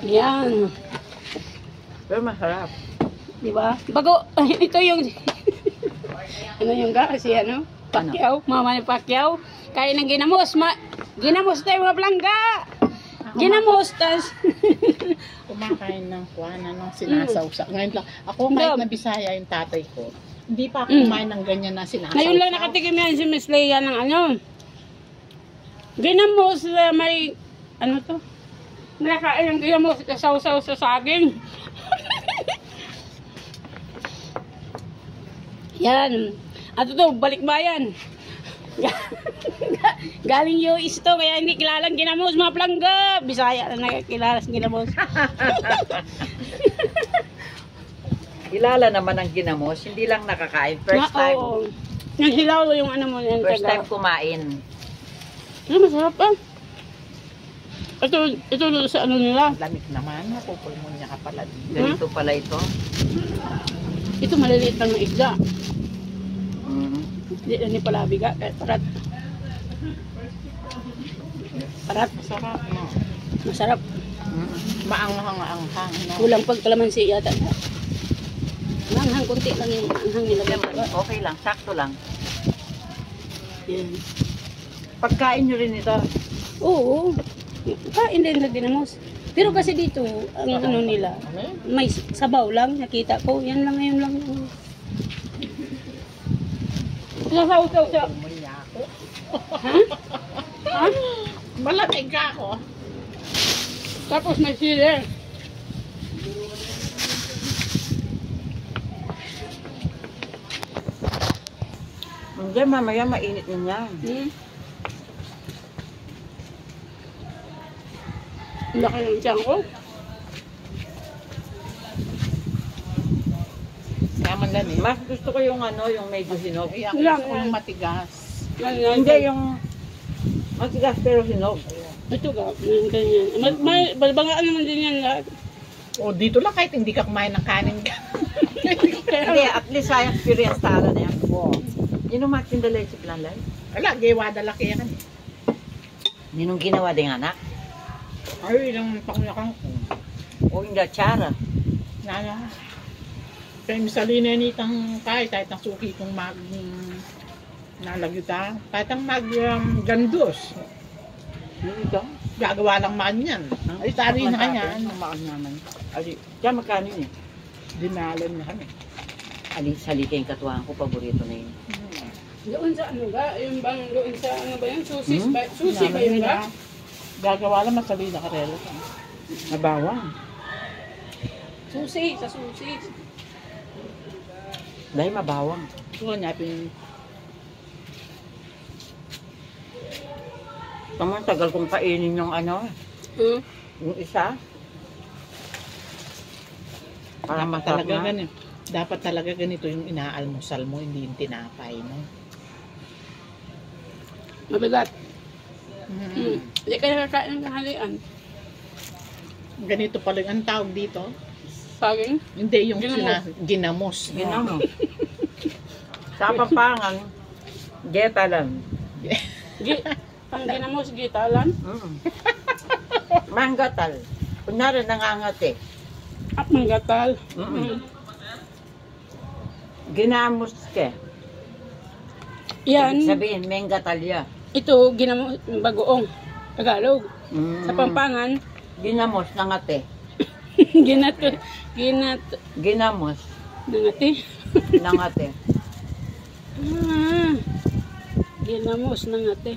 Yan. Pero masarap. Di ba? Bago, ito yung, ano yung kasi ano? Pacquiao, mama ni Pacquiao. Kain ng ginamos. Ginamos tayo mga plangga. Ginamos, tas. Kumakain ng kuwan, ano, sinasawsa. Ngayon lang, ako kahit na Bisaya yung tatay ko, hindi pa ako kumain ng ganyan na sinasawsa. Ngayon lang nakatikim yan si Miss Leia ng ano. Ginamos na may, ano to? Nakain ng ginamos, kasaw-saw sa saging. Yan. At ito, balikbayan. Galing US to, kaya hindi kilalang ginamos, mga plangga. Bisaya na nakikilala sa ginamos. Kilala naman ang ginamos, hindi lang nakakain. First time. Oo. Yung hilaw yung ano mo yan. First time kumain. Ano, masarap pa. Ito sa ano nila. Lamig naman, napupulmonya ka pala. Ganito pala ito. Ito maliliit lang ng isda. Mm. Hindi pala biga. Parat. Parat. Masarap, no? Masarap. Maanghang-anghang, no? Kulang pag kalamansi yata. Manghang kunti lang yung anghang nila. Okay lang, sakto lang. Yan. Pagkain nyo rin ito. Oo. Kain din na dinamos. Pero kasi dito, ang ano nila, may sabaw lang, nakita ko. Yan lang, ngayon lang. Nasaw-saw siya. Pulmonya ako. Ha? Ha? Malamig ka ako. Tapos may sili. Hindi, mamaya mainit din yan. Laki ng tiyan ko. Kaya man lang eh. Mas gusto ko yung ano, yung medyo hinog. Ay, ako Lang, gusto ko yung matigas. Hindi, yung matigas pero hinog. Ito ka, yung ganyan. Balbangaan naman din yan lahat. O dito lang kahit hindi ka kumain ng kanin ka. Hindi, at least ay experience tala na yan. Oo. Yun ang matindalay si Planlay. Wala, gawa dala kaya kan eh. Ninong ginawa din anak. Ay, ilang pakunyakan ko. O hindi, tsara. Nala. Kaya misalina nitang kahit ang suki kong nalagyuta. Kahit ang gandos. Ito? Gagawa lang man yan. Ay, tari na kanya. Namaan naman. Ali, kaya magkano yun eh? Dinalan na kami. Ali, salika yung katuwang ko, paborito na yun. Doon sa ano ba? Yung bang doon sa ano ba yun? Susis ba? Susi ba yun ba? Gagawa lang masalina karelo. Nabawang. Susi, sa susi. Dahil mabawang. Kung niya pin Tama, tagal kong kainin yung ano, yung isa. Para masarap talaga na. ganito. Dapat talaga ganito yung inaalmusal mo, hindi yung tinapay mo. Mabigat. Hindi ka nakakain ng kahalian. Ganito pala ang tawag dito. Saging? Hindi yung Ginamos. ginamos. Ginamo. Sa Pampangan, geta lang. Ang ginamos, gitalan. Manggatal. Kunyari nangangati. At manggatal. Ginamos ke. Yan. Sabihin, menggatalya. Ito, ginamos, bagoong. Tagalog. Sa Pampangan, Ginamos, nangati. Ginamos, nangati. nangati. Ginamos, nangati.